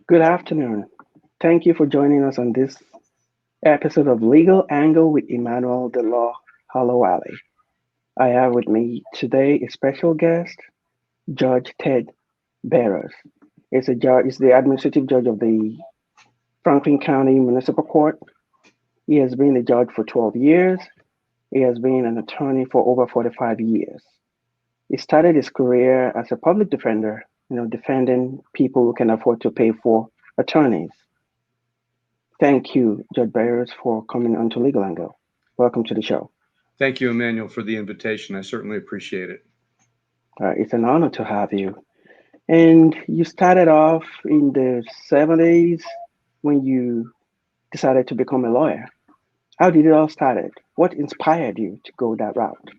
Good afternoon. Thank you for joining us on this episode of Legal Angle with Emmanuel the Law Olawale. I have with me today a special guest, Judge Ted Barrows. He's the administrative judge of the Franklin County Municipal Court. He has been a judge for 12 years. He has been an attorney for over 45 years. He started his career as a public defender, defending people who can afford to pay for attorneys. Thank you, Judge Barrows, for coming onto Legal Angle. Welcome to the show. Thank you, Emmanuel, for the invitation. I certainly appreciate it. It's an honor to have you. And you started off in the 70s when you decided to become a lawyer. How did it all start? What inspired you to go that route?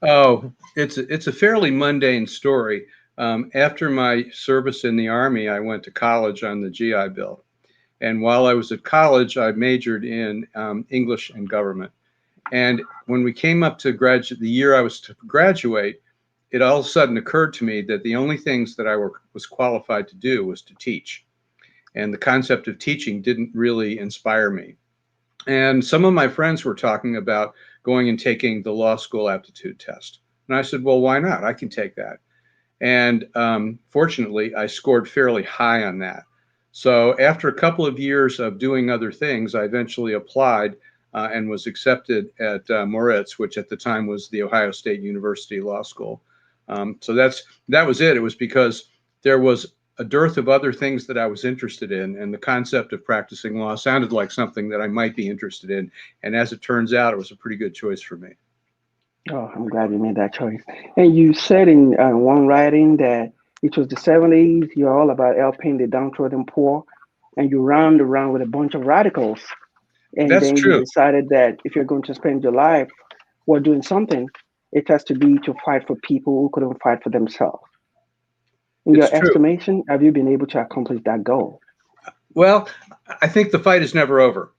Oh, it's a fairly mundane story. After my service in the Army, I went to college on the GI Bill. And while I was at college, I majored in English and government. And when we came up to the year I was to graduate, it all of a sudden occurred to me that the only things that I was qualified to do was to teach. And the concept of teaching didn't really inspire me. And some of my friends were talking about going and taking the law school aptitude test. And I said, well, why not? I can take that. And fortunately, I scored fairly high on that. So after a couple of years of doing other things, I eventually applied and was accepted at Moritz, which at the time was the Ohio State University Law School. So that was it. It was because there was a dearth of other things that I was interested in, and the concept of practicing law sounded like something that I might be interested in. And as it turns out, it was a pretty good choice for me. Oh, I'm glad you made that choice. And you said in one writing that it was the 70s, you're all about helping the downtrodden poor, and you round around with a bunch of radicals. And That's then you true. decided that if you're going to spend your life while doing something, it has to be to fight for people who couldn't fight for themselves. In It's your true. estimation, have you been able to accomplish that goal? Well, I think the fight is never over.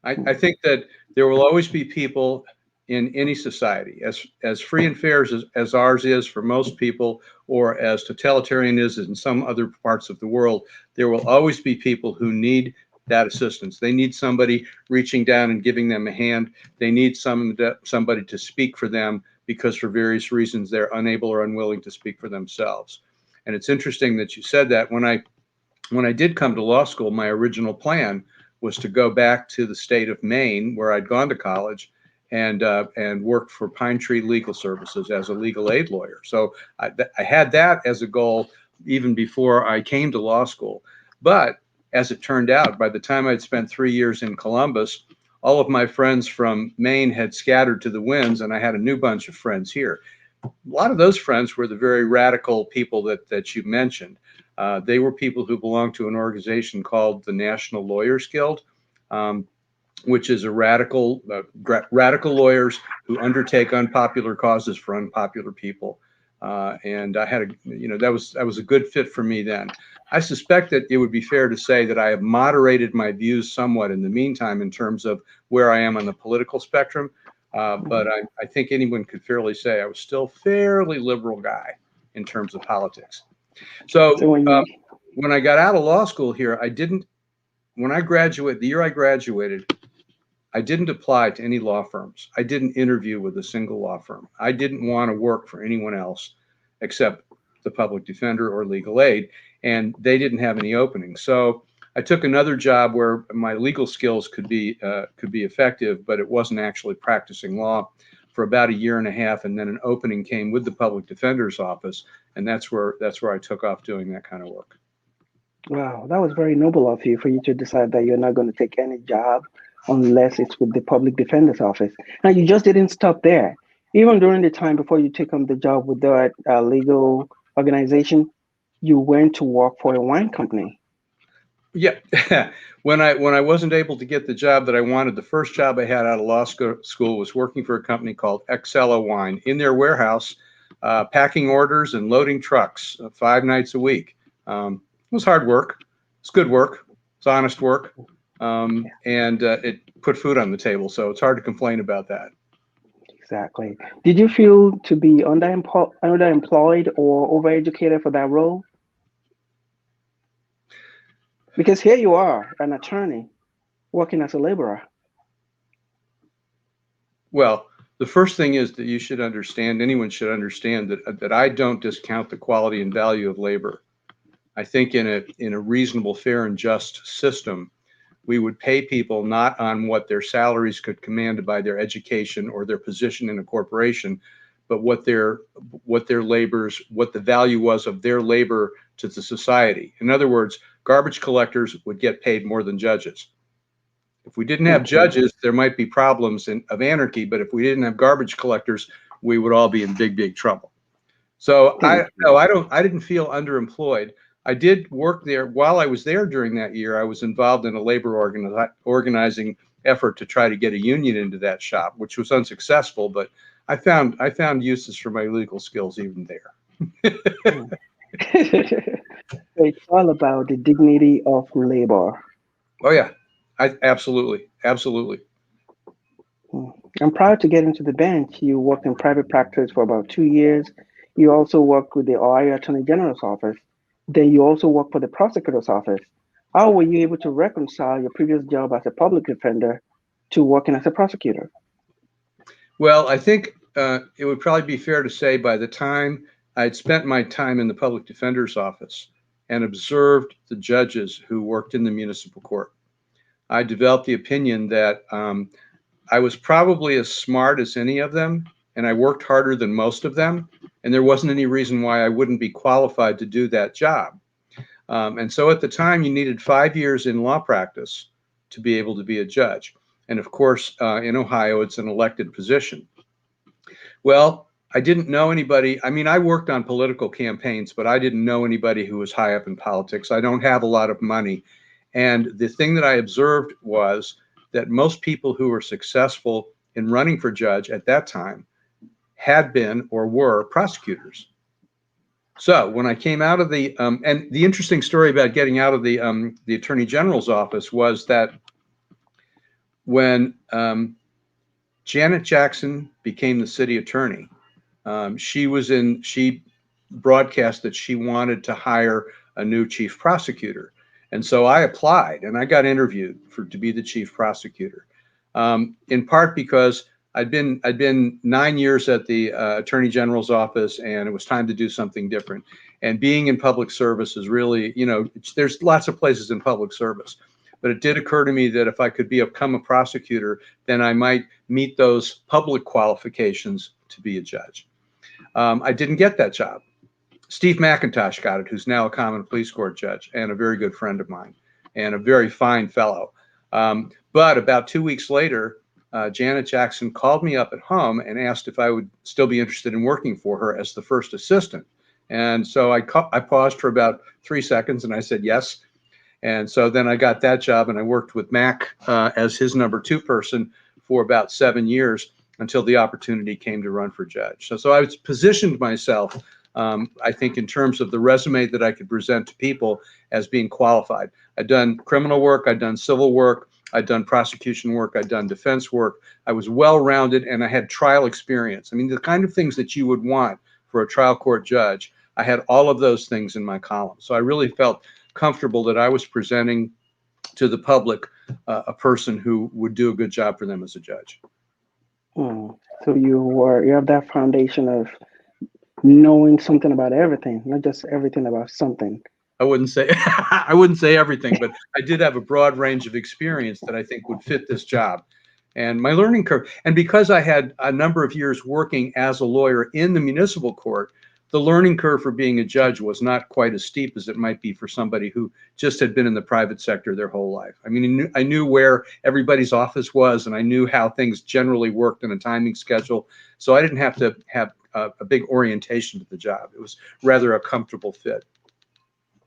I think that there will always be people in any society, as free and fair as ours is for most people, or as totalitarian is in some other parts of the world, there will always be people who need that assistance. They need somebody reaching down and giving them a hand. They need somebody to speak for them because for various reasons they're unable or unwilling to speak for themselves. And it's interesting that you said that. When I did come to law school, my original plan was to go back to the state of Maine, where I'd gone to college, and worked for Pine Tree Legal Services as a legal aid lawyer. So I had that as a goal even before I came to law school. But as it turned out, by the time I'd spent 3 years in Columbus, all of my friends from Maine had scattered to the winds, and I had a new bunch of friends here. A lot of those friends were the very radical people that you mentioned. They were people who belonged to an organization called the National Lawyers Guild, which is a radical lawyers who undertake unpopular causes for unpopular people. And I had that was a good fit for me then. I suspect that it would be fair to say that I have moderated my views somewhat in the meantime in terms of where I am on the political spectrum. But I think anyone could fairly say I was still a fairly liberal guy in terms of politics. So So when I got out of law school here, the year I graduated, I didn't apply to any law firms. I didn't interview with a single law firm. I didn't want to work for anyone else except the public defender or legal aid, and they didn't have any openings. So I took another job where my legal skills could be effective, but it wasn't actually practicing law for about a year and a half, and then an opening came with the public defender's office, and that's where I took off doing that kind of work. Wow, that was very noble of you for you to decide that you're not going to take any job unless it's with the public defender's office. Now, you just didn't stop there. Even during the time before you take on the job with that legal organization, you went to work for a wine company. Yeah, when I wasn't able to get the job that I wanted, the first job I had out of law school was working for a company called Excella Wine in their warehouse, packing orders and loading trucks 5 nights a week. It was hard work. It's good work. It's honest work, and it put food on the table. So it's hard to complain about that. Exactly. Did you feel to be underemployed or overeducated for that role? Because here you are, an attorney, working as a laborer. Well, the first thing is that you should understand, anyone should understand that I don't discount the quality and value of labor. I think in a reasonable, fair, and just system, we would pay people not on what their salaries could command by their education or their position in a corporation, but what the value was of their labor to the society. In other words, garbage collectors would get paid more than judges. If we didn't have judges, there might be problems of anarchy, but if we didn't have garbage collectors, we would all be in big, big trouble. So I didn't feel underemployed. I did work there. While I was there during that year, I was involved in a labor organizing effort to try to get a union into that shop, which was unsuccessful, but I found uses for my legal skills even there. So it's all about the dignity of labor. Oh yeah, absolutely. And prior to getting to the bench, you worked in private practice for about 2 years. You also worked with the Ohio Attorney General's office. Then you also worked for the prosecutor's office. How were you able to reconcile your previous job as a public defender to working as a prosecutor? Well, I think it would probably be fair to say by the time I'd spent my time in the public defender's office and observed the judges who worked in the municipal court, I developed the opinion that I was probably as smart as any of them, and I worked harder than most of them, and there wasn't any reason why I wouldn't be qualified to do that job. And so at the time, you needed 5 years in law practice to be able to be a judge. And of course, in Ohio, it's an elected position. Well, I didn't know anybody. I mean, I worked on political campaigns, but I didn't know anybody who was high up in politics. I don't have a lot of money. And the thing that I observed was that most people who were successful in running for judge at that time had been or were prosecutors. So when I came out of and the interesting story about getting out of the Attorney General's office was that when Janet Jackson became the city attorney, she broadcast that she wanted to hire a new chief prosecutor. And so I applied and I got interviewed to be the chief prosecutor, in part because I'd been 9 years at the Attorney General's office, and it was time to do something different. And being in public service is really, there's lots of places in public service, but it did occur to me that if I could become a prosecutor, then I might meet those public qualifications to be a judge. I didn't get that job. Steve McIntosh got it, who's now a common pleas court judge and a very good friend of mine and a very fine fellow. But about 2 weeks later, Janet Jackson called me up at home and asked if I would still be interested in working for her as the first assistant. And so I paused for about 3 seconds and I said yes. And so then I got that job and I worked with Mac as his number 2 person for about 7 years until the opportunity came to run for judge. So I positioned myself, I think, in terms of the resume that I could present to people as being qualified. I'd done criminal work, I'd done civil work, I'd done prosecution work, I'd done defense work. I was well-rounded and I had trial experience. I mean, the kind of things that you would want for a trial court judge, I had all of those things in my column. So I really felt comfortable that I was presenting to the public a person who would do a good job for them as a judge. So you have that foundation of knowing something about everything, not just everything about something. I wouldn't say everything, but I did have a broad range of experience that I think would fit this job. And my learning curve, and because I had a number of years working as a lawyer in the municipal court, the learning curve for being a judge was not quite as steep as it might be for somebody who just had been in the private sector their whole life. I mean, I knew where everybody's office was, and I knew how things generally worked in a timing schedule. So I didn't have to have a big orientation to the job. It was rather a comfortable fit.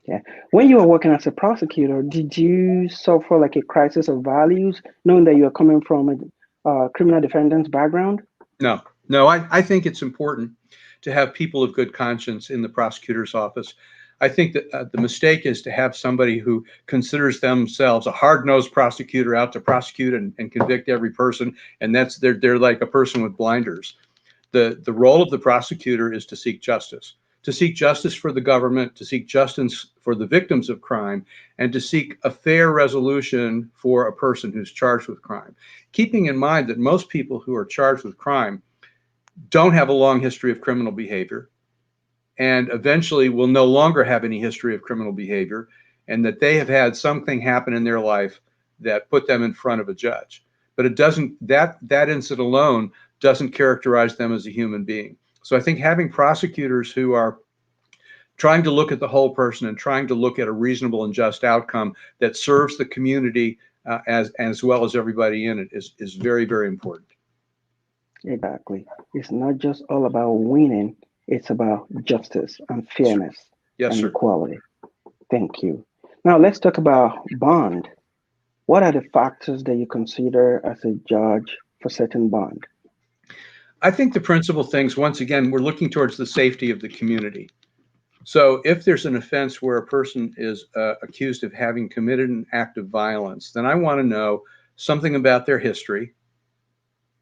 Yeah. When you were working as a prosecutor, did you suffer like a crisis of values, knowing that you're coming from a criminal defendant's background? No, I think it's important to have people of good conscience in the prosecutor's office. I think that the mistake is to have somebody who considers themselves a hard-nosed prosecutor out to prosecute and convict every person, and they're like a person with blinders. The role of the prosecutor is to seek justice. to seek justice for the government, to seek justice for the victims of crime, and to seek a fair resolution for a person who's charged with crime. Keeping in mind that most people who are charged with crime don't have a long history of criminal behavior, and eventually will no longer have any history of criminal behavior, and that they have had something happen in their life that put them in front of a judge. But it doesn't, that incident alone doesn't characterize them as a human being. So I think having prosecutors who are trying to look at the whole person and trying to look at a reasonable and just outcome that serves the community as well as everybody in it is very, very important. Exactly. It's not just all about winning, it's about justice and fairness Yes, and sir. equality. Thank you. Now let's talk about bond. What are the factors that you consider as a judge for setting bond? I think the principal things, once again, we're looking towards the safety of the community. So if there's an offense where a person is accused of having committed an act of violence, then I want to know something about their history.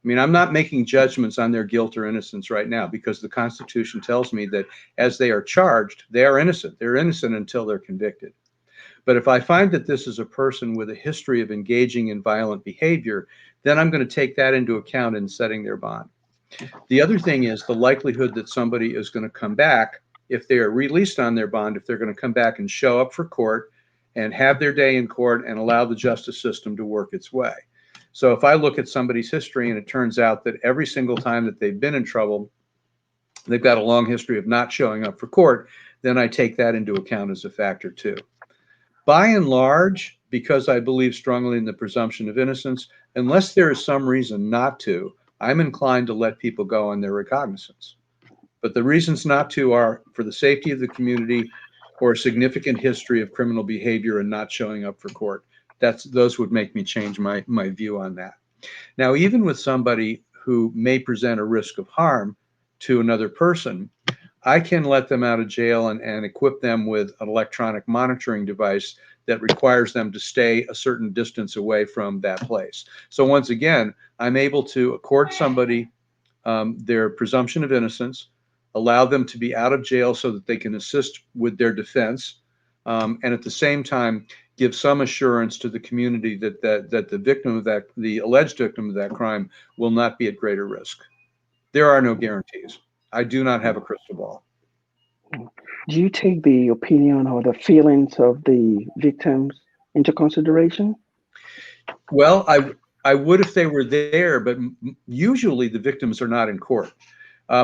I mean, I'm not making judgments on their guilt or innocence right now, because the Constitution tells me that as they are charged, they are innocent. They're innocent until they're convicted. But if I find that this is a person with a history of engaging in violent behavior, then I'm going to take that into account in setting their bond. The other thing is the likelihood that somebody is going to come back if they are released on their bond, if they're going to come back and show up for court and have their day in court and allow the justice system to work its way. So if I look at somebody's history and it turns out that every single time that they've been in trouble, they've got a long history of not showing up for court, then I take that into account as a factor too. By and large, because I believe strongly in the presumption of innocence, unless there is some reason not to, I'm inclined to let people go on their recognizance. But the reasons not to are for the safety of the community or a significant history of criminal behavior and not showing up for court. Those would make me change my view on that. Now, even with somebody who may present a risk of harm to another person, I can let them out of jail and equip them with an electronic monitoring device that requires them to stay a certain distance away from that place. So once again, I'm able to accord somebody their presumption of innocence, allow them to be out of jail so that they can assist with their defense, and at the same time give some assurance to the community that the victim of that, the alleged victim of that crime, will not be at greater risk. There are no guarantees. I do not have a crystal ball. Do you take the opinion or the feelings of the victims into consideration? Well, I would if they were there, but usually the victims are not in court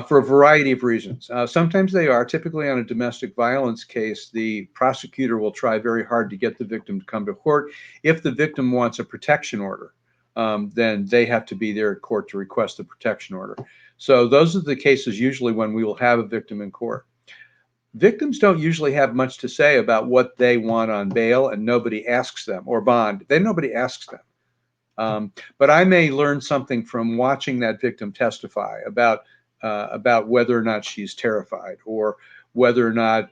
for a variety of reasons. Sometimes they are. Typically on a domestic violence case, the prosecutor will try very hard to get the victim to come to court. If the victim wants a protection order, then they have to be there at court to request a protection order. So those are the cases usually when we will have a victim in court. Victims don't usually have much to say about what they want on bail, and nobody asks them, or bond. Then nobody asks them. But I may learn something from watching that victim testify about whether or not she's terrified, or whether or not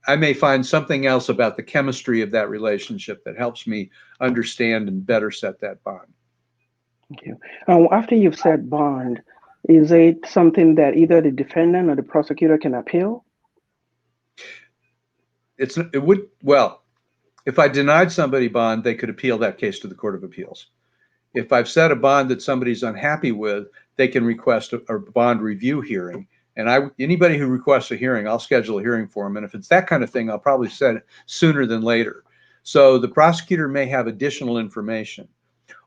I may find something else about the chemistry of that relationship that helps me understand and better set that bond. Thank you. After you've set bond, is it something that either the defendant or the prosecutor can appeal? Well, if I denied somebody bond, they could appeal that case to the Court of Appeals. If I've set a bond that somebody's unhappy with, they can request a bond review hearing. And anybody who requests a hearing, I'll schedule a hearing for them. And if it's that kind of thing, I'll probably set it sooner than later. So the prosecutor may have additional information,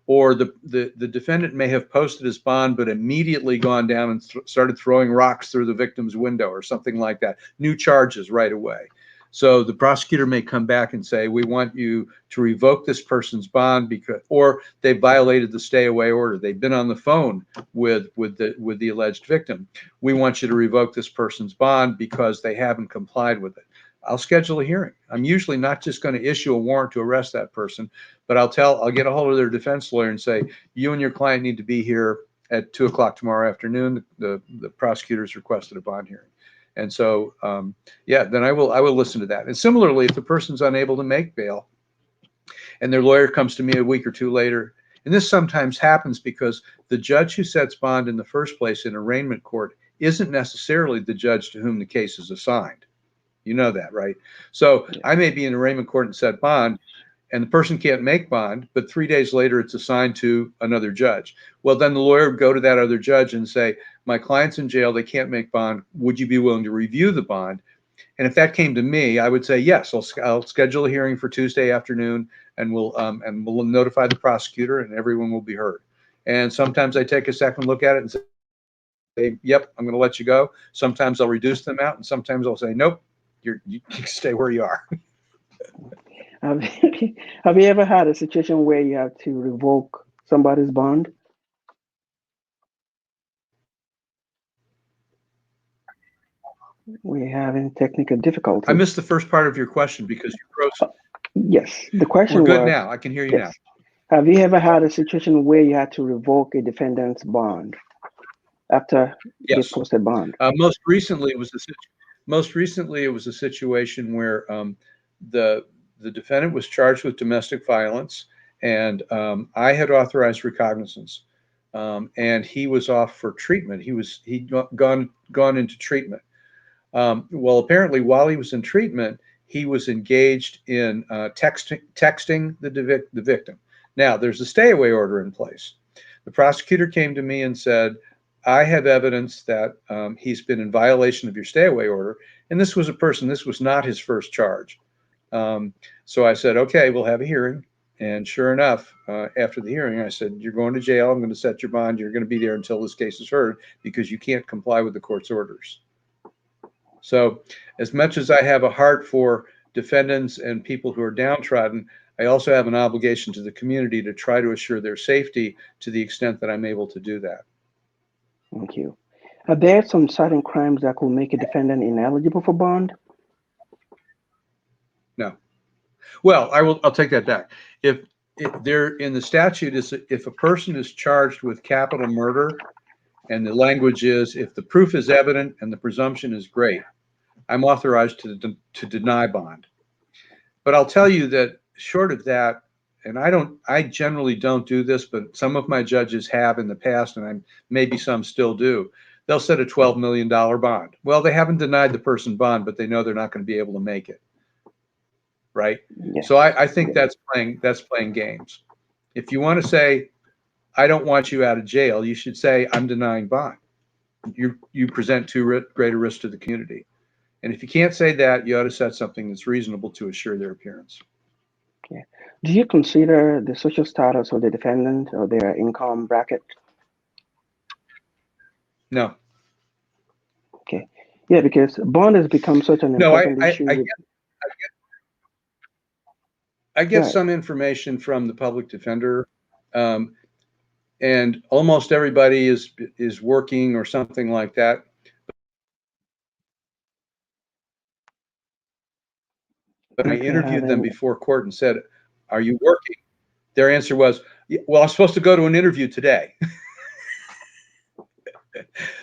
or the defendant may have posted his bond, but immediately gone down and started throwing rocks through the victim's window or something like that. New charges right away. So the prosecutor may come back and say, we want you to revoke this person's bond or they violated the stay away order. They've been on the phone with the alleged victim. We want you to revoke this person's bond because they haven't complied with it. I'll schedule a hearing. I'm usually not just going to issue a warrant to arrest that person, but I'll get a hold of their defense lawyer and say, you and your client need to be here at 2:00 tomorrow afternoon. The prosecutor's requested a bond hearing. And so, then I will listen to that. And similarly, if the person's unable to make bail and their lawyer comes to me a week or two later, and this sometimes happens because the judge who sets bond in the first place in arraignment court isn't necessarily the judge to whom the case is assigned. You know that, right? So I may be in arraignment court and set bond, and the person can't make bond, but 3 days later it's assigned to another judge. Well, then the lawyer would go to that other judge and say, my client's in jail, they can't make bond. Would you be willing to review the bond? And if that came to me, I would say, yes, I'll schedule a hearing for Tuesday afternoon, and we'll notify the prosecutor, and everyone will be heard. And sometimes I take a second look at it and say, yep, I'm going to let you go. Sometimes I'll reduce them out, and sometimes I'll say, nope, you can stay where you are. Have you ever had a situation where you have to revoke somebody's bond? We're having technical difficulties. I missed the first part of your question because you froze. Yes, the question We're good was, now. I can hear you now. have you ever had a situation where you had to revoke a defendant's bond after they posted bond? Most recently, it was a situation where the defendant was charged with domestic violence, and I had authorized recognizance, and he was off for treatment. He'd gone into treatment. Well, apparently, while he was in treatment, he was engaged in texting the victim. Now, there's a stay away order in place. The prosecutor came to me and said, I have evidence that he's been in violation of your stay away order. And this was not his first charge. So I said, okay, we'll have a hearing. And sure enough, after the hearing, I said, you're going to jail. I'm going to set your bond. You're going to be there until this case is heard because you can't comply with the court's orders. So as much as I have a heart for defendants and people who are downtrodden, I also have an obligation to the community to try to assure their safety to the extent that I'm able to do that. Thank you. Are there some certain crimes that could make a defendant ineligible for bond? No. Well, I'll take that back. If there in the statute is if a person is charged with capital murder, and the language is if the proof is evident and the presumption is great, I'm authorized to deny bond. But I'll tell you that short of that, and I generally don't do this, but some of my judges have in the past, and maybe some still do. They'll set a $12 million bond. Well, they haven't denied the person bond, but they know they're not going to be able to make it. Right? Yes. So I think that's playing games. If you want to say, I don't want you out of jail, you should say, I'm denying bond. You present too great a risk to the community. And if you can't say that, you ought to set something that's reasonable to assure their appearance. Yeah. Do you consider the social status of the defendant or their income bracket? No. Okay. Yeah, because bond has become such an important issue. I get some information from the public defender, and almost everybody is working or something like that. But I interviewed them before court and said, are you working? Their answer was, well, I'm supposed to go to an interview today.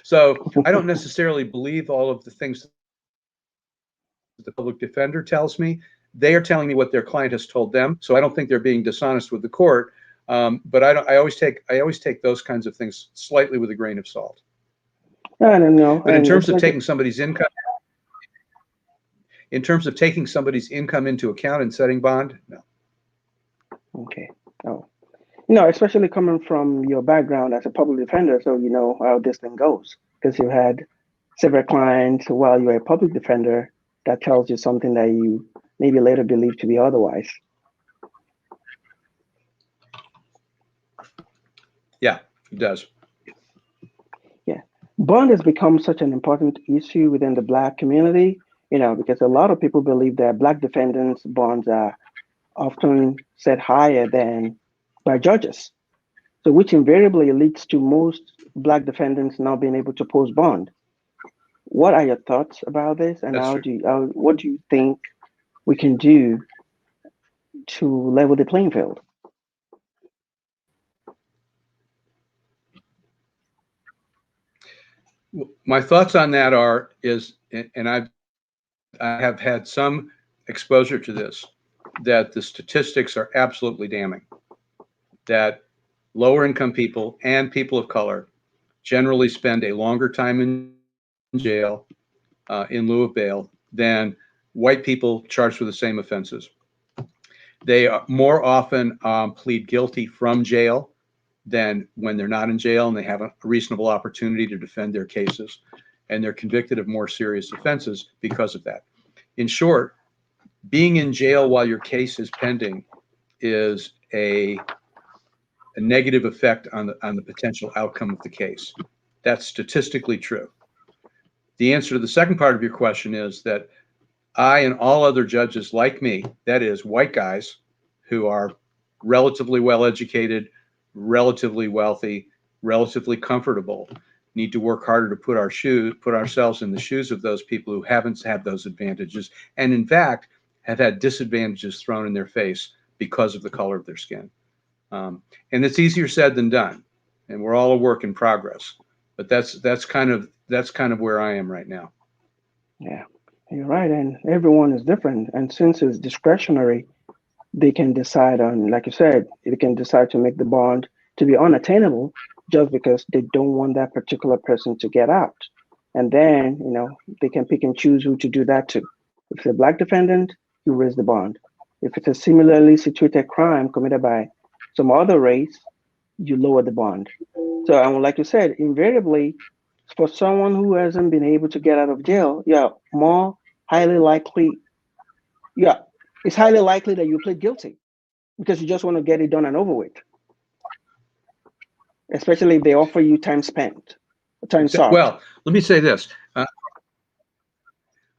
So I don't necessarily believe all of the things that the public defender tells me. They are telling me what their client has told them. So I don't think they're being dishonest with the court. But I always take those kinds of things slightly with a grain of salt. I don't know. But in terms of taking somebody's income, into account and setting bond, no. Okay. Oh, no, especially coming from your background as a public defender, so you know how this thing goes, because you had several clients while you were a public defender. That tells you something that you maybe later believe to be otherwise. Yeah, it does. Yeah. Bond has become such an important issue within the Black community, because a lot of people believe that Black defendants' bonds are often set higher than by judges. So which invariably leads to most Black defendants not being able to post bond. What are your thoughts about this, and what do you think we can do to level the playing field? My thoughts on that and I have had some exposure to this, that the statistics are absolutely damning, that lower income people and people of color generally spend a longer time in jail in lieu of bail than white people charged with the same offenses. They more often plead guilty from jail than when they're not in jail and they have a reasonable opportunity to defend their cases. And they're convicted of more serious offenses because of that. In short, being in jail while your case is pending is a negative effect on the potential outcome of the case. That's statistically true. The answer to the second part of your question is that I and all other judges like me, that is white guys who are relatively well educated, relatively wealthy, relatively comfortable, need to work harder to put ourselves in the shoes of those people who haven't had those advantages and in fact have had disadvantages thrown in their face because of the color of their skin. And it's easier said than done, and we're all a work in progress. But that's kind of where I am right now. Yeah, you're right. And everyone is different. And since it's discretionary, they can decide on, like you said, they can decide to make the bond to be unattainable just because they don't want that particular person to get out. And then, they can pick and choose who to do that to. If it's a black defendant, you raise the bond. If it's a similarly situated crime committed by some other race, you lower the bond. So, and like you said, invariably, for someone who hasn't been able to get out of jail, more highly likely, it's highly likely that you plead guilty because you just want to get it done and over with. Especially if they offer you time spent, time served. Well, let me say this.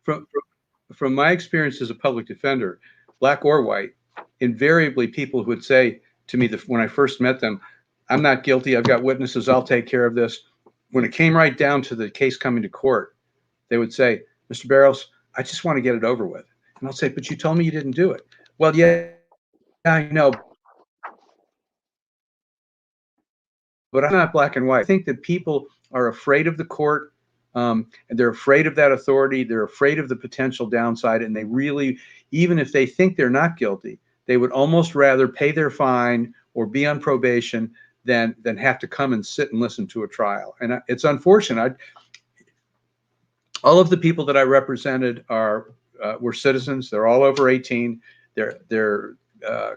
From my experience as a public defender, black or white, invariably people who would say to me when I first met them, I'm not guilty, I've got witnesses, I'll take care of this. When it came right down to the case coming to court, they would say, Mr. Barrows, I just want to get it over with. And I'll say, but you told me you didn't do it. Well, yeah, I know. But I'm not black and white. I think that people are afraid of the court. And they're afraid of that authority. They're afraid of the potential downside. And they really, even if they think they're not guilty, they would almost rather pay their fine or be on probation than have to come and sit and listen to a trial. And it's unfortunate. All of the people that I represented were citizens. They're all over 18. They're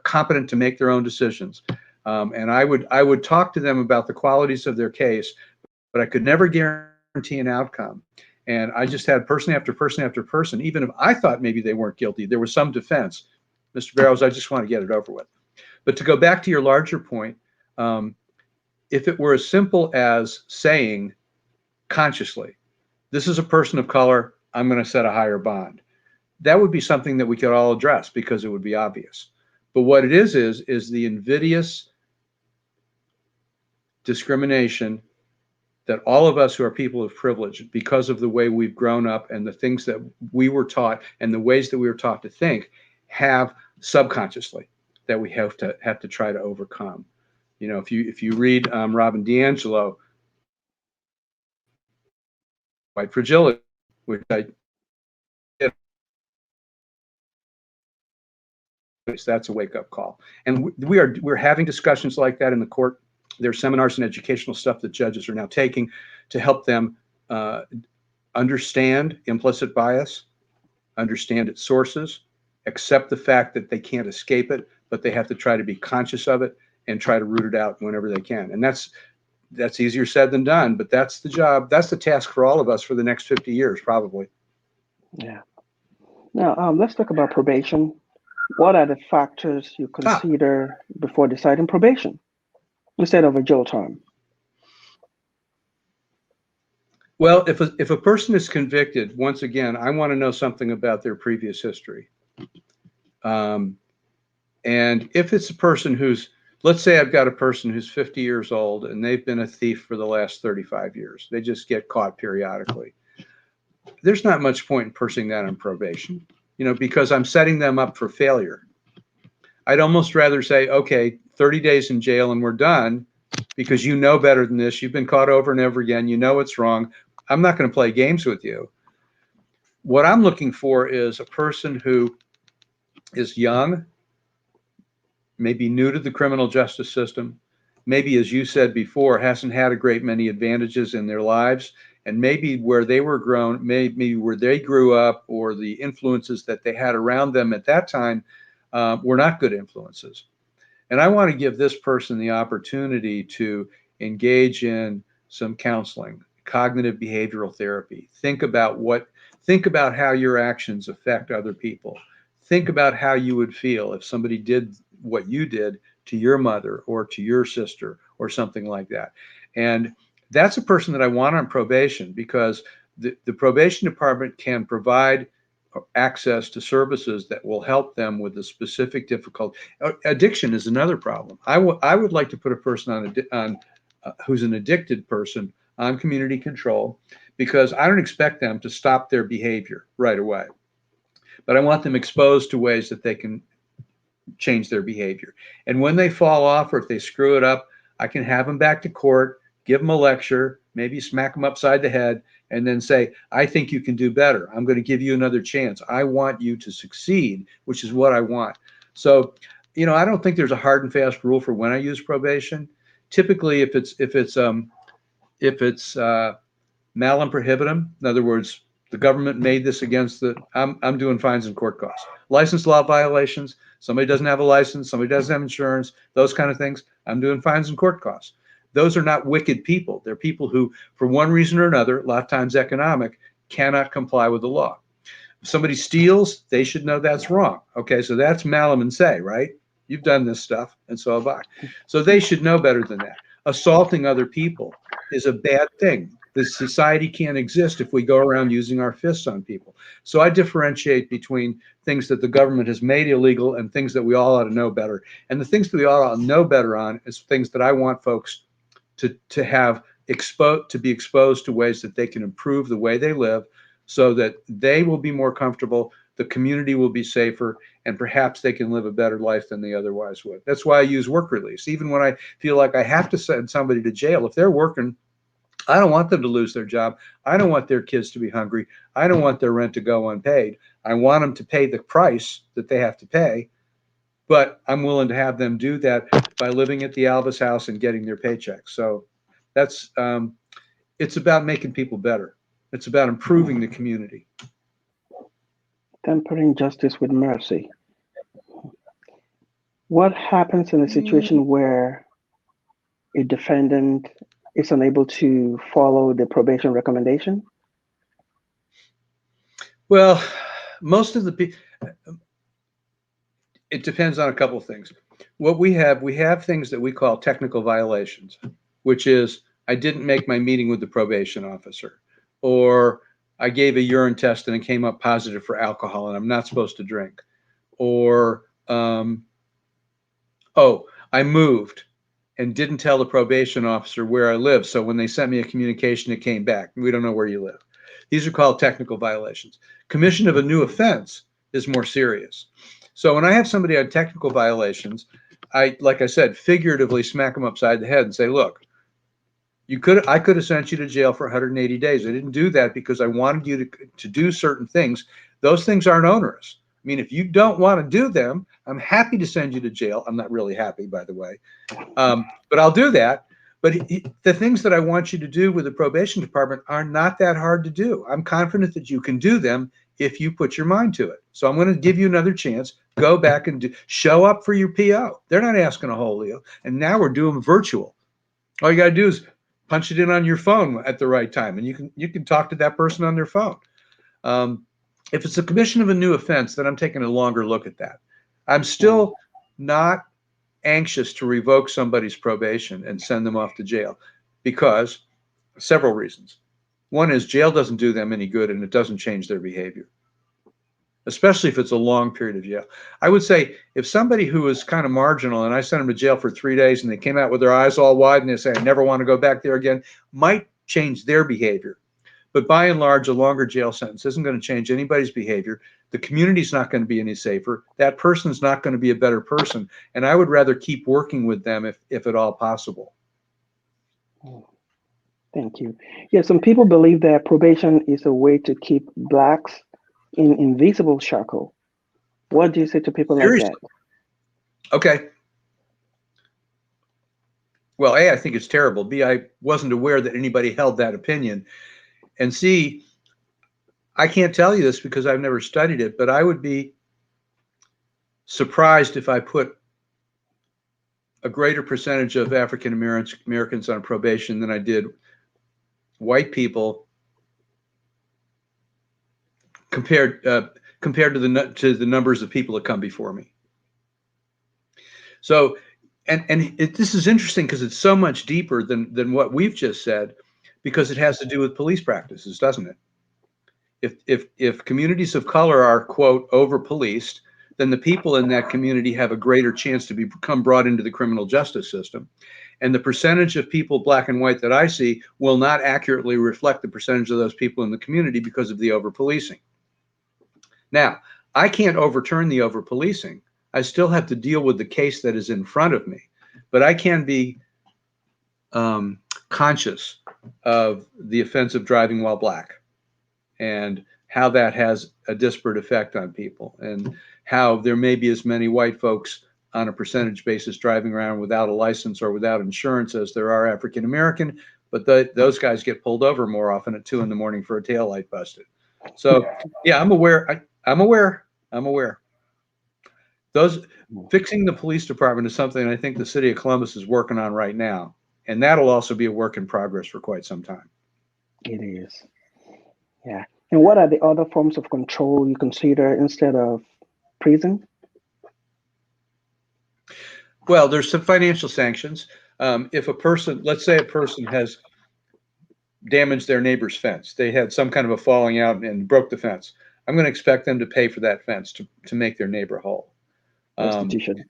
competent to make their own decisions. And I would talk to them about the qualities of their case, but I could never guarantee an outcome. And I just had person after person after person, even if I thought maybe they weren't guilty, there was some defense. Mr. Barrows, I just want to get it over with. But to go back to your larger point, if it were as simple as saying consciously, this is a person of color, I'm going to set a higher bond, that would be something that we could all address because it would be obvious. But what it is the invidious discrimination that all of us who are people of privilege, because of the way we've grown up and the things that we were taught and the ways that we were taught to think, have subconsciously that we have to try to overcome. If you read Robin DiAngelo, White Fragility, which that's a wake-up call. And we're having discussions like that in the court. There's seminars and educational stuff that judges are now taking to help them understand implicit bias, understand its sources, accept the fact that they can't escape it, but they have to try to be conscious of it and try to root it out whenever they can. And that's easier said than done, but that's the job. That's the task for all of us for the next 50 years, probably. Yeah. Now, let's talk about probation. What are the factors you consider before deciding probation instead of a jail term? Well, if a person is convicted, once again, I want to know something about their previous history. And if it's a person let's say I've got a person who's 50 years old and they've been a thief for the last 35 years. They just get caught periodically. There's not much point in pursuing that on probation, because I'm setting them up for failure. I'd almost rather say, okay, 30 days in jail and we're done because you know better than this. You've been caught over and over again. You know it's wrong. I'm not going to play games with you. What I'm looking for is a person who is young, maybe new to the criminal justice system, maybe, as you said before, hasn't had a great many advantages in their lives and maybe where they were grown, maybe where they grew up, or the influences that they had around them at that time were not good influences. And I want to give this person the opportunity to engage in some counseling, cognitive behavioral therapy. Think about how your actions affect other people. Think about how you would feel if somebody did what you did to your mother or to your sister or something like that. And that's a person that I want on probation, because the probation department can provide access to services that will help them with the specific difficulty. Addiction is another problem. I would like to put a person on who's an addicted person on community control, because I don't expect them to stop their behavior right away, but I want them exposed to ways that they can change their behavior. And when they fall off, or if they screw it up, I can have them back to court, give them a lecture, maybe smack them upside the head, and then say, I think you can do better. I'm going to give you another chance. I want you to succeed, which is what I want. So, I don't think there's a hard and fast rule for when I use probation. Typically, if it's malum prohibitum, in other words, the government made this against I'm doing fines and court costs. License law violations, somebody doesn't have a license, somebody doesn't have insurance, those kind of things, I'm doing fines and court costs. Those are not wicked people. They're people who, for one reason or another, a lot of times economic, cannot comply with the law. If somebody steals, they should know that's wrong. Okay, so that's malum in se, right? You've done this stuff, and so have I. So they should know better than that. Assaulting other people is a bad thing. This society can't exist if we go around using our fists on people. So I differentiate between things that the government has made illegal and things that we all ought to know better. And the things that we all ought to know better on is things that I want folks to have to be exposed to ways that they can improve the way they live, so that they will be more comfortable, the community will be safer, and perhaps they can live a better life than they otherwise would. That's why I use work release. Even when I feel like I have to send somebody to jail, if they're working, I don't want them to lose their job. I don't want their kids to be hungry. I don't want their rent to go unpaid. I want them to pay the price that they have to pay, but I'm willing to have them do that by living at the Alvis house and getting their paychecks. So that's it's about making people better. It's about improving the community. Tempering justice with mercy. What happens in a situation where a defendant is unable to follow the probation recommendation? Well, most of the people, it depends on a couple of things. What we have things that we call technical violations, which is I didn't make my meeting with the probation officer, or I gave a urine test and it came up positive for alcohol and I'm not supposed to drink, or I moved and didn't tell the probation officer where I live. So when they sent me a communication, it came back. We don't know where you live. These are called technical violations. Commission of a new offense is more serious. So when I have somebody on technical violations, like I said, figuratively smack them upside the head and say, look, I could have sent you to jail for 180 days. I didn't do that because I wanted you to do certain things. Those things aren't onerous. I mean, if you don't want to do them, I'm happy to send you to jail. I'm not really happy, by the way, but I'll do that. But the things that I want you to do with the probation department are not that hard to do. I'm confident that you can do them if you put your mind to it. So I'm going to give you another chance. Go back and show up for your PO. They're not asking a whole deal. And now we're doing virtual. All you got to do is punch it in on your phone at the right time, and you can talk to that person on their phone. If it's a commission of a new offense, then I'm taking a longer look at that. I'm still not anxious to revoke somebody's probation and send them off to jail, because several reasons. One is jail doesn't do them any good, and it doesn't change their behavior, especially if it's a long period of jail. I would say if somebody who is kind of marginal and I sent them to jail for 3 days and they came out with their eyes all wide and they say, I never want to go back there again, might change their behavior. But by and large, a longer jail sentence isn't going to change anybody's behavior. The community's not going to be any safer. That person's not going to be a better person. And I would rather keep working with them if at all possible. Thank you. Yeah, some people believe that probation is a way to keep Blacks in invisible shackle. What do you say to people Seriously? like that? Okay. Well, A, I think it's terrible. B, I wasn't aware that anybody held that opinion. And C, I can't tell you this because I've never studied it, but I would be surprised if I put a greater percentage of African Americans on probation than I did white people compared to the numbers of people that come before me. So, this is interesting because it's so much deeper than what we've just said, because it has to do with police practices, doesn't it? If communities of color are, quote, over policed, then the people in that community have a greater chance to become brought into the criminal justice system. And the percentage of people, black and white, that I see will not accurately reflect the percentage of those people in the community because of the over policing. Now, I can't overturn the over policing. I still have to deal with the case that is in front of me, but I can be conscious of the offense of driving while black and how that has a disparate effect on people, and how there may be as many white folks on a percentage basis driving around without a license or without insurance as there are African American, but those guys get pulled over more often at 2 a.m. for a taillight busted. So yeah, I'm aware. I'm aware. Those fixing the police department is something I think the city of Columbus is working on right now, and that'll also be a work in progress for quite some time. It is. Yeah. And what are the other forms of control you consider instead of prison? Well, there's some financial sanctions. If a person, let's say a person has damaged their neighbor's fence, they had some kind of a falling out and broke the fence, I'm going to expect them to pay for that fence to make their neighbor whole. Restitution.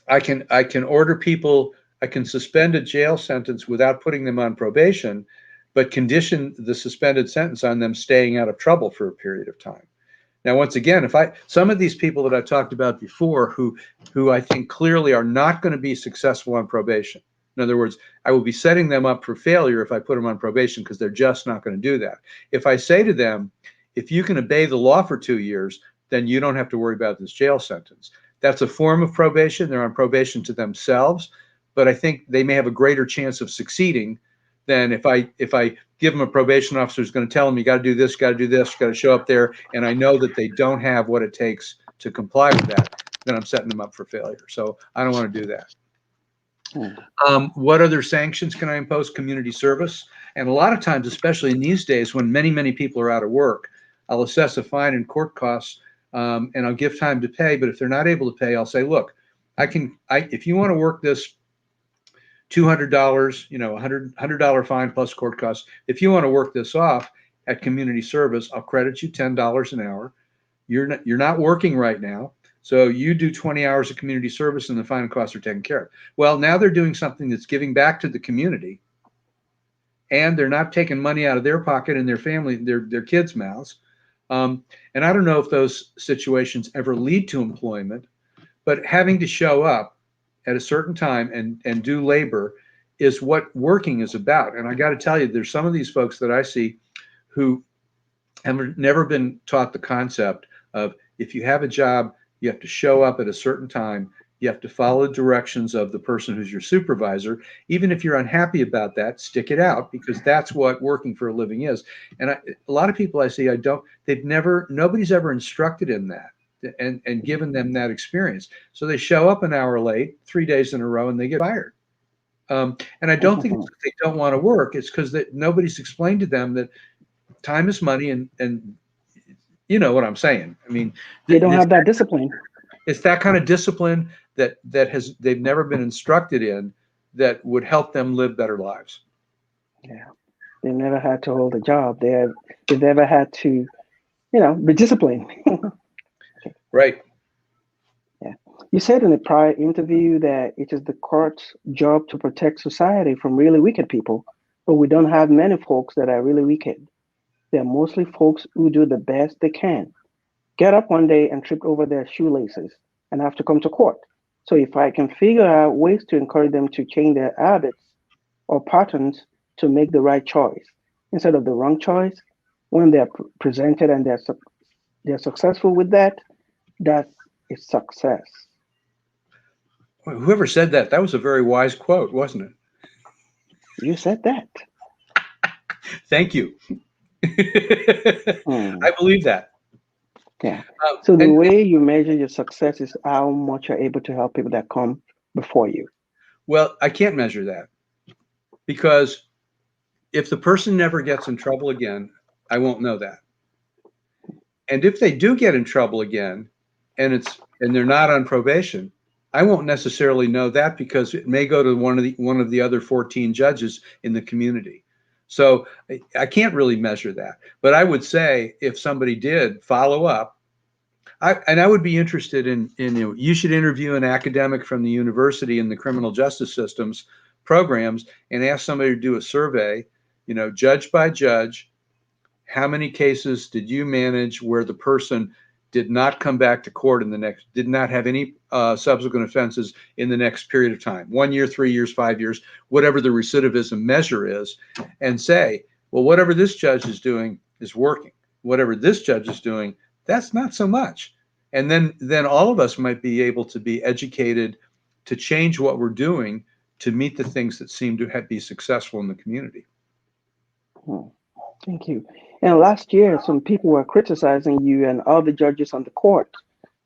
I can order people, I can suspend a jail sentence without putting them on probation, but condition the suspended sentence on them staying out of trouble for a period of time. Now, once again, some of these people that I've talked about before who I think clearly are not going to be successful on probation. In other words, I will be setting them up for failure if I put them on probation, because they're just not going to do that. If I say to them, if you can obey the law for 2 years, then you don't have to worry about this jail sentence. That's a form of probation. They're on probation to themselves, but I think they may have a greater chance of succeeding than if I give them a probation officer who's going to tell them, you got to do this, got to show up there, and I know that they don't have what it takes to comply with that, then I'm setting them up for failure. So I don't want to do that. What other sanctions can I impose? Community service. And a lot of times, especially in these days when many people are out of work, I'll assess a fine and court costs, and I'll give time to pay. But if they're not able to pay, I'll say, look, if you want to work this $200, $100 fine plus court costs, if you want to work this off at community service, I'll credit you $10 an hour. You're not working right now, so you do 20 hours of community service and the fine and costs are taken care of. Well, now they're doing something that's giving back to the community, and they're not taking money out of their pocket and their family, their kids' mouths. And I don't know if those situations ever lead to employment, but having to show up at a certain time and do labor is what working is about. And I got to tell you, there's some of these folks that I see who have never been taught the concept of, if you have a job, you have to show up at a certain time. You have to follow the directions of the person who's your supervisor. Even if you're unhappy about that, stick it out, because that's what working for a living is. And a lot of people I see, nobody's ever instructed in that and given them that experience. So they show up an hour late, 3 days in a row, and they get fired. And I don't think it's that they don't want to work. It's because that nobody's explained to them that time is money, and you know what I'm saying. I mean, They don't have that discipline. It's that kind of discipline that they've never been instructed in, that would help them live better lives. Yeah, they never had to hold a job. They've never had to, be disciplined. Right. Yeah. You said in a prior interview that it is the court's job to protect society from really wicked people, but we don't have many folks that are really wicked. They're mostly folks who do the best they can, get up one day and trip over their shoelaces and have to come to court. So if I can figure out ways to encourage them to change their habits or patterns to make the right choice instead of the wrong choice, when they're presented and they're successful with that, that's a success. Whoever said that was a very wise quote, wasn't it? You said that. Thank you. Hmm. I believe that. Yeah. So the And way you measure your success is how much you're able to help people that come before you. well, I can't measure that because if the person never gets in trouble again, I won't know that. And if they do get in trouble again, and they're not on probation, I won't necessarily know that because it may go to one of the other 14 judges in the community. So I can't really measure that. But I would say if somebody did follow up, I would be interested in you should interview an academic from the university in the criminal justice systems programs and ask somebody to do a survey, judge by judge. How many cases did you manage where the person did not come back to court did not have any subsequent offenses in the next period of time, 1 year, 3 years, 5 years, whatever the recidivism measure is, and say, well, whatever this judge is doing is working. Whatever this judge is doing, that's not so much. And then all of us might be able to be educated to change what we're doing to meet the things that seem to be successful in the community. Hmm. Thank you. And last year, some people were criticizing you and other judges on the court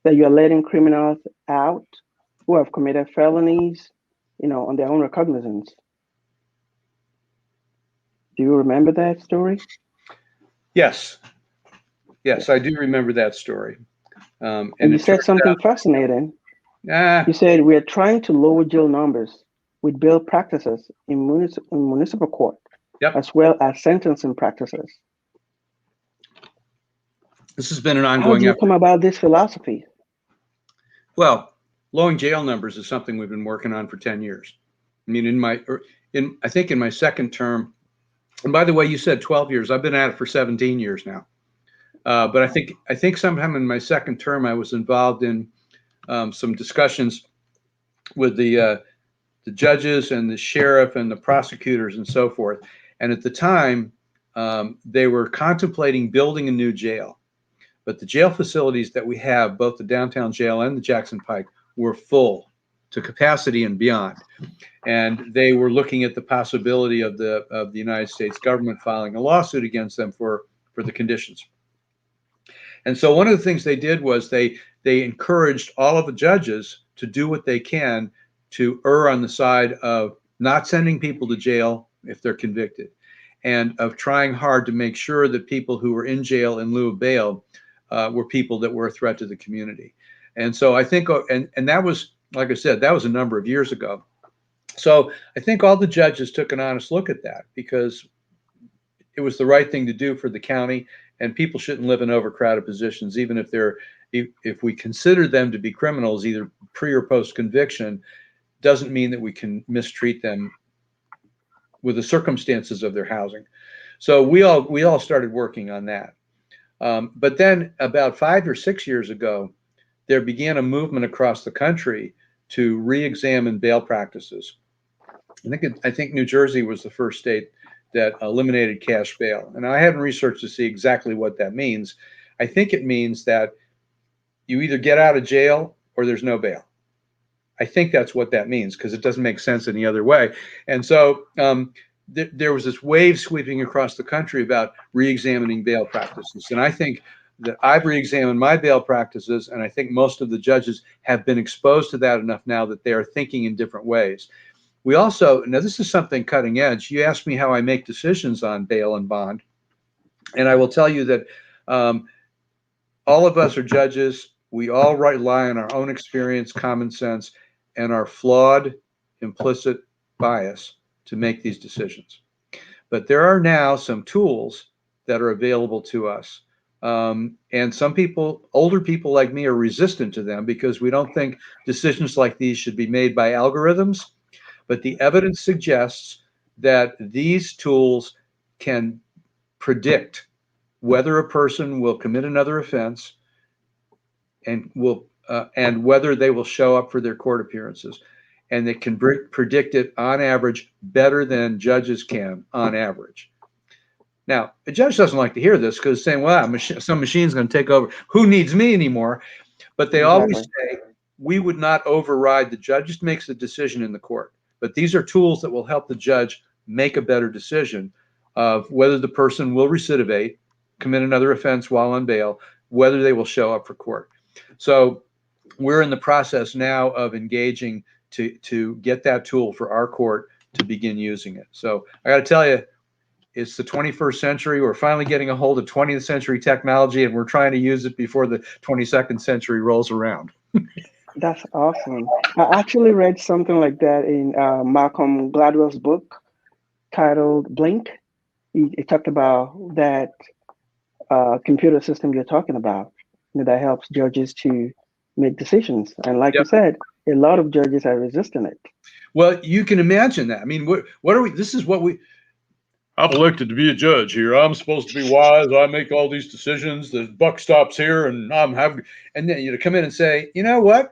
that you're letting criminals out who have committed felonies, on their own recognizance. Do you remember that story? Yes, Yeah. yes, I do remember that story. And And you it said turns something fascinating. out, You said we are trying to lower jail numbers with bail practices in municipal court, yep, as well as sentencing practices. this has been an How do ongoing you effort. come about this philosophy? Well, lowering jail numbers is something we've been working on for 10 years. I mean, I think in my second term, and by the way, you said 12 years. I've been at it for 17 years now. But I think sometime in my second term, I was involved in some discussions with the judges and the sheriff and the prosecutors and so forth. And at the time, they were contemplating building a new jail. But the jail facilities that we have, both the downtown jail and the Jackson Pike, were full to capacity and beyond. And they were looking at the possibility of the United States government filing a lawsuit against them for the conditions. And so one of the things they did was they encouraged all of the judges to do what they can to err on the side of not sending people to jail if they're convicted, and of trying hard to make sure that people who were in jail in lieu of bail were people that were a threat to the community. And so I think, and that was, like I said, that was a number of years ago. So I think all the judges took an honest look at that because it was the right thing to do for the county, and people shouldn't live in overcrowded positions, even if we consider them to be criminals, either pre or post conviction, doesn't mean that we can mistreat them with the circumstances of their housing. So we all started working on that. But then about 5 or 6 years ago, there began a movement across the country to re-examine bail practices. I think New Jersey was the first state that eliminated cash bail, and I haven't researched to see exactly what that means. I think it means that you either get out of jail or there's no bail. I think that's what that means because it doesn't make sense any other way. And so there was this wave sweeping across the country about re-examining bail practices, and I think that I've re-examined my bail practices, and I think most of the judges have been exposed to that enough now that they are thinking in different ways. We also, now this is something cutting edge. You asked me how I make decisions on bail and bond, and I will tell you that all of us are judges. We all rely on our own experience, common sense, and our flawed implicit bias to make these decisions. But there are now some tools that are available to us. And some people, older people like me, are resistant to them because we don't think decisions like these should be made by algorithms. But the evidence suggests that these tools can predict whether a person will commit another offense and whether they will show up for their court appearances. And they can predict it on average better than judges can on average. Now, a judge doesn't like to hear this because it's saying, well, some machine's going to take over. Who needs me anymore? But they always Exactly. say, we would not override the judge. Just makes the decision in the court. But these are tools that will help the judge make a better decision of whether the person will recidivate, commit another offense while on bail, whether they will show up for court. So we're in the process now of engaging to get that tool for our court to begin using it. So I got to tell you, it's the 21st century. We're finally getting a hold of 20th century technology, and we're trying to use it before the 22nd century rolls around. That's awesome. I actually read something like that in Malcolm Gladwell's book titled Blink. He talked about that computer system you're talking about, that helps judges to make decisions. And like you Yep. said, a lot of judges are resisting it. Well, you can imagine that. I mean, what are we? This is what we. I'm elected to be a judge here. I'm supposed to be wise. I make all these decisions. The buck stops here, and I'm having. And then you come in and say, you know what?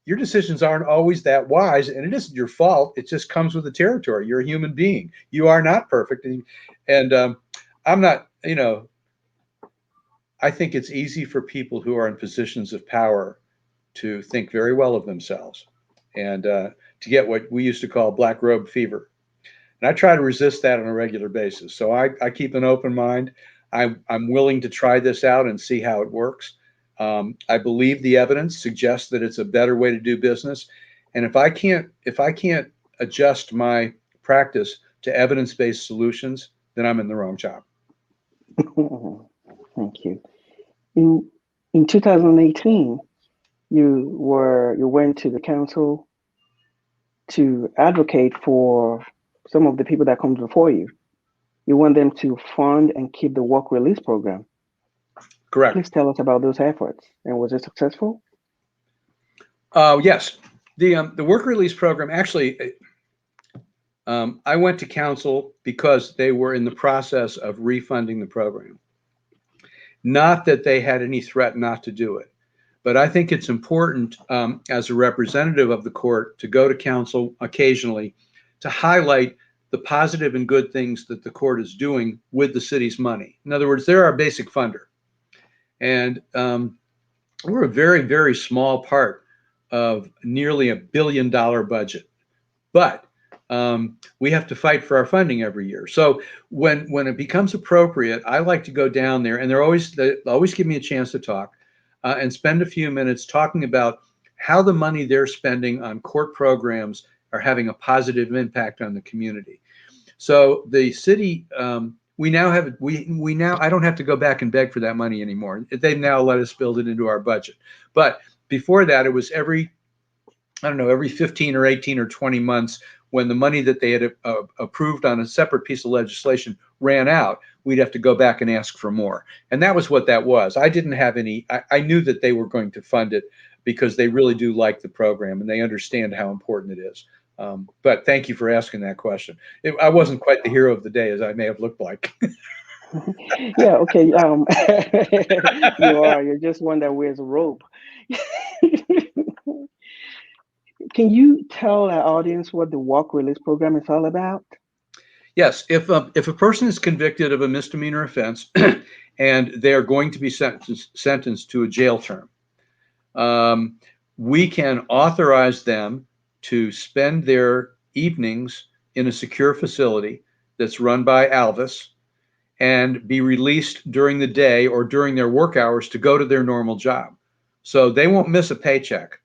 Your decisions aren't always that wise, and it isn't your fault. It just comes with the territory. You're a human being. You are not perfect, and I'm not. I think it's easy for people who are in positions of power to think very well of themselves, and to get what we used to call black robe fever. And I try to resist that on a regular basis. So I keep an open mind. I'm willing to try this out and see how it works. I believe the evidence suggests that it's a better way to do business. And if I can't adjust my practice to evidence-based solutions, then I'm in the wrong job. Thank you. In 2018, you went to the council to advocate for some of the people that come before you. You want them to fund and keep the work release program. Correct. Please tell us about those efforts. And was it successful? Yes. The work release program, actually, I went to council because they were in the process of refunding the program. Not that they had any threat not to do it, but I think it's important as a representative of the court to go to council occasionally to highlight the positive and good things that the court is doing with the city's money. In other words, they're our basic funder. And we're a very, very small part of nearly $1 billion budget. But we have to fight for our funding every year. So when it becomes appropriate, I like to go down there, and they always give me a chance to talk and spend a few minutes talking about how the money they're spending on court programs are having a positive impact on the community. So the city, we now I don't have to go back and beg for that money anymore. They've now let us build it into our budget. But before that, it was every 15 or 18 or 20 months, when the money that they had approved on a separate piece of legislation ran out, we'd have to go back and ask for more. And that was what that was. I didn't have any, I knew that they were going to fund it because they really do like the program and they understand how important it is. But thank you for asking that question. I wasn't quite the hero of the day as I may have looked like. Yeah, okay. You are. You're just one that wears a robe. Can you tell our audience what the work release program is all about? Yes, if a person is convicted of a misdemeanor offense and they're going to be sentenced to a jail term, we can authorize them to spend their evenings in a secure facility that's run by Alvis and be released during the day or during their work hours to go to their normal job. So they won't miss a paycheck.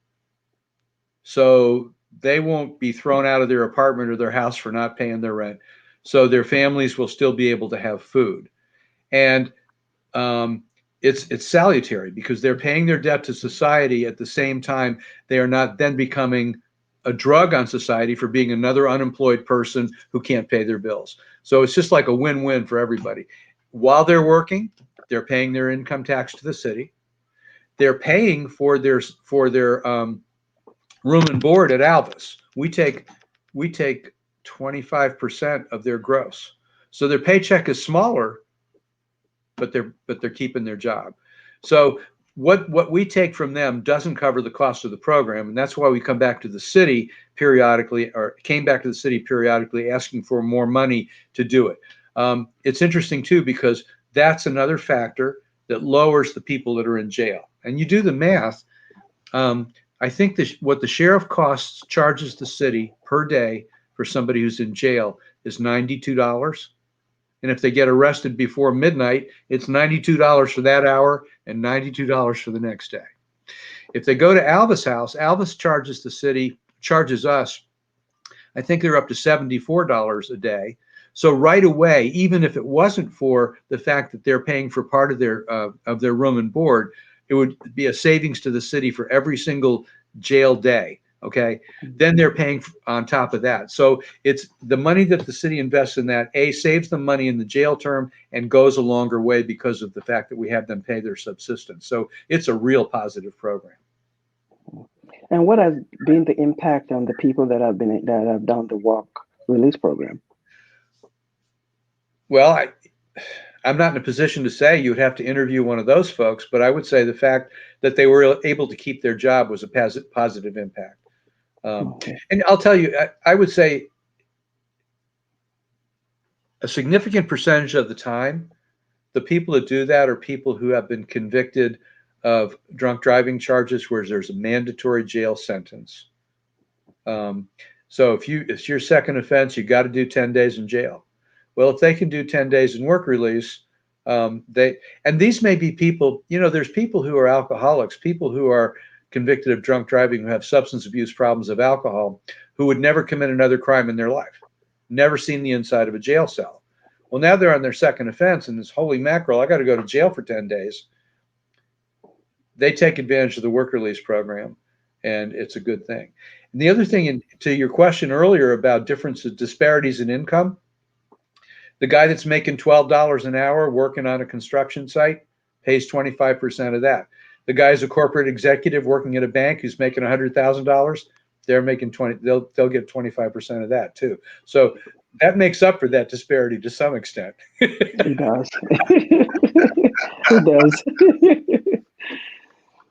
So they won't be thrown out of their apartment or their house for not paying their rent. So their families will still be able to have food. And it's salutary because they're paying their debt to society at the same time. They are not then becoming a drug on society for being another unemployed person who can't pay their bills. So it's just like a win-win for everybody. While they're working, they're paying their income tax to the city. They're paying for their room and board at Alvis. We take 25% of their gross. So their paycheck is smaller, but they're keeping their job. So what we take from them doesn't cover the cost of the program, and that's why we come back to the city periodically, or came back to the city periodically asking for more money to do it. It's interesting too, because that's another factor that lowers the people that are in jail. And you do the math. I think what the sheriff charges the city per day for somebody who's in jail is $92. And if they get arrested before midnight, it's $92 for that hour and $92 for the next day. If they go to Alva's house, Alva's charges us, I think they're up to $74 a day. So right away, even if it wasn't for the fact that they're paying for part of their room and board, it would be a savings to the city for every single jail day. Okay. Then they're paying on top of that. So it's the money that the city invests in that saves them money in the jail term and goes a longer way because of the fact that we have them pay their subsistence. So it's a real positive program. And what has been the impact on the people that have done the walk release program? Well, I'm not in a position to say. You would have to interview one of those folks, but I would say the fact that they were able to keep their job was a positive impact. And I'll tell you, I would say a significant percentage of the time, the people that do that are people who have been convicted of drunk driving charges where there's a mandatory jail sentence. So if it's your second offense, you got to do 10 days in jail. Well, if they can do 10 days in work release, and these may be people, there's people who are alcoholics, people who are convicted of drunk driving, who have substance abuse problems of alcohol, who would never commit another crime in their life, never seen the inside of a jail cell. Well, now they're on their second offense, and this holy mackerel, I got to go to jail for 10 days. They take advantage of the work release program, and it's a good thing. And the other thing, to your question earlier about disparities in income, the guy that's making $12 an hour working on a construction site pays 25% of that. The guy's a corporate executive working at a bank who's making $100,000. They're making 20. They'll get 25% of that too. So that makes up for that disparity to some extent. It does. It does.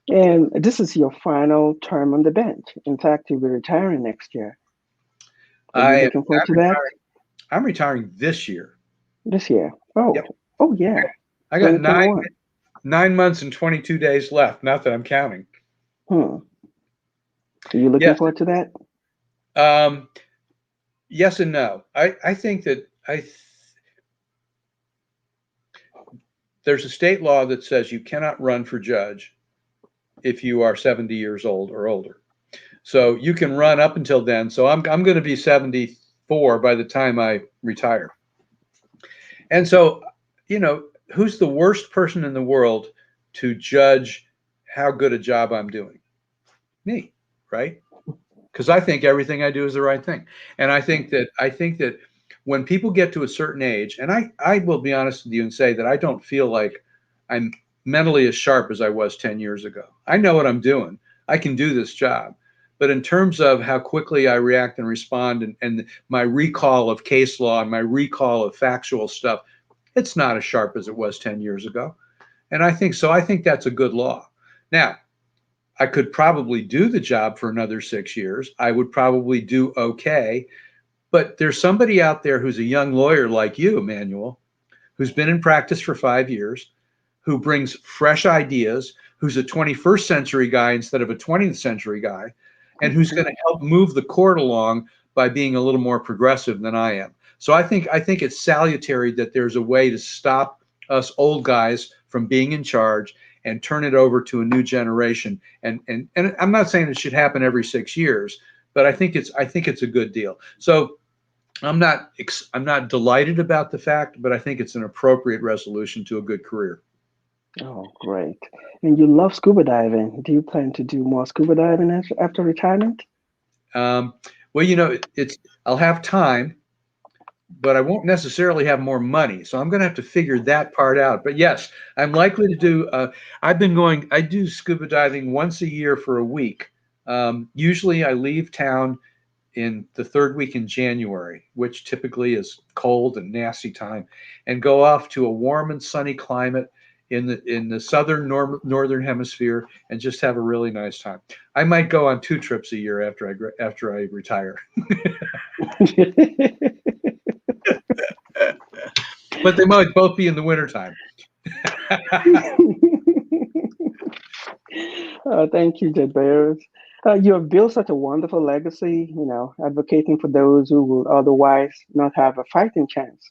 And this is your final term on the bench. In fact, you'll be retiring next year. Are you looking forward to that? I'm retiring this year. This year? Oh, yep. Oh yeah. I got 9 months and 22 days left. Not that I'm counting. Are you looking forward to that? Yes and no. I think that there's a state law that says you cannot run for judge if you are 70 years old or older. So you can run up until then. So I'm going to be 74 by the time I retire. And so, who's the worst person in the world to judge how good a job I'm doing? Me, right? Because I think everything I do is the right thing. And I think that when people get to a certain age, and I will be honest with you and say that I don't feel like I'm mentally as sharp as I was 10 years ago. I know what I'm doing. I can do this job. But in terms of how quickly I react and respond and my recall of case law and my recall of factual stuff, it's not as sharp as it was 10 years ago. And I think that's a good law. Now, I could probably do the job for another 6 years. I would probably do okay. But there's somebody out there who's a young lawyer like you, Emmanuel, who's been in practice for 5 years, who brings fresh ideas, who's a 21st century guy instead of a 20th century guy, and who's going to help move the court along by being a little more progressive than I am. So I think it's salutary that there's a way to stop us old guys from being in charge and turn it over to a new generation. And I'm not saying it should happen every 6 years, but I think it's a good deal. So I'm not delighted about the fact, but I think it's an appropriate resolution to a good career. Oh, great. And you love scuba diving. Do you plan to do more scuba diving after retirement? Well, I'll have time, but I won't necessarily have more money. So I'm going to have to figure that part out. But yes, I'm likely to do, I do scuba diving once a year for a week. Usually I leave town in the third week in January, which typically is cold and nasty time, and go off to a warm and sunny climate in the southern northern hemisphere and just have a really nice time. I might go on 2 trips a year after I retire. But they might both be in the wintertime. Thank you, Ted Barrows. You have built such a wonderful legacy, advocating for those who will otherwise not have a fighting chance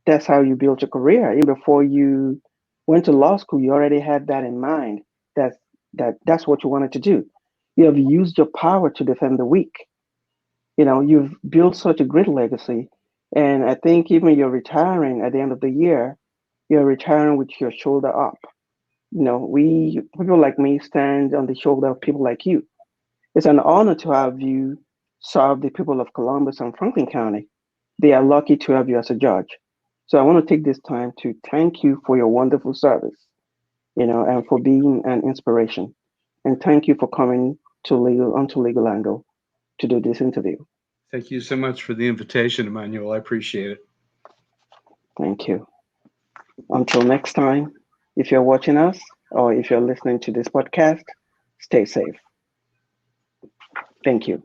That's how you built your career. Even before you went to law school, you already had that in mind. That that's what you wanted to do. You have used your power to defend the weak. You've built such a great legacy. And I think even you're retiring at the end of the year, you're retiring with your shoulder up. We people like me stand on the shoulder of people like you. It's an honor to have you serve the people of Columbus and Franklin County. They are lucky to have you as a judge. So I want to take this time to thank you for your wonderful service, and for being an inspiration. And thank you for coming to onto Legal Angle to do this interview. Thank you so much for the invitation, Emmanuel. I appreciate it. Thank you. Until next time, if you're watching us or if you're listening to this podcast, stay safe. Thank you.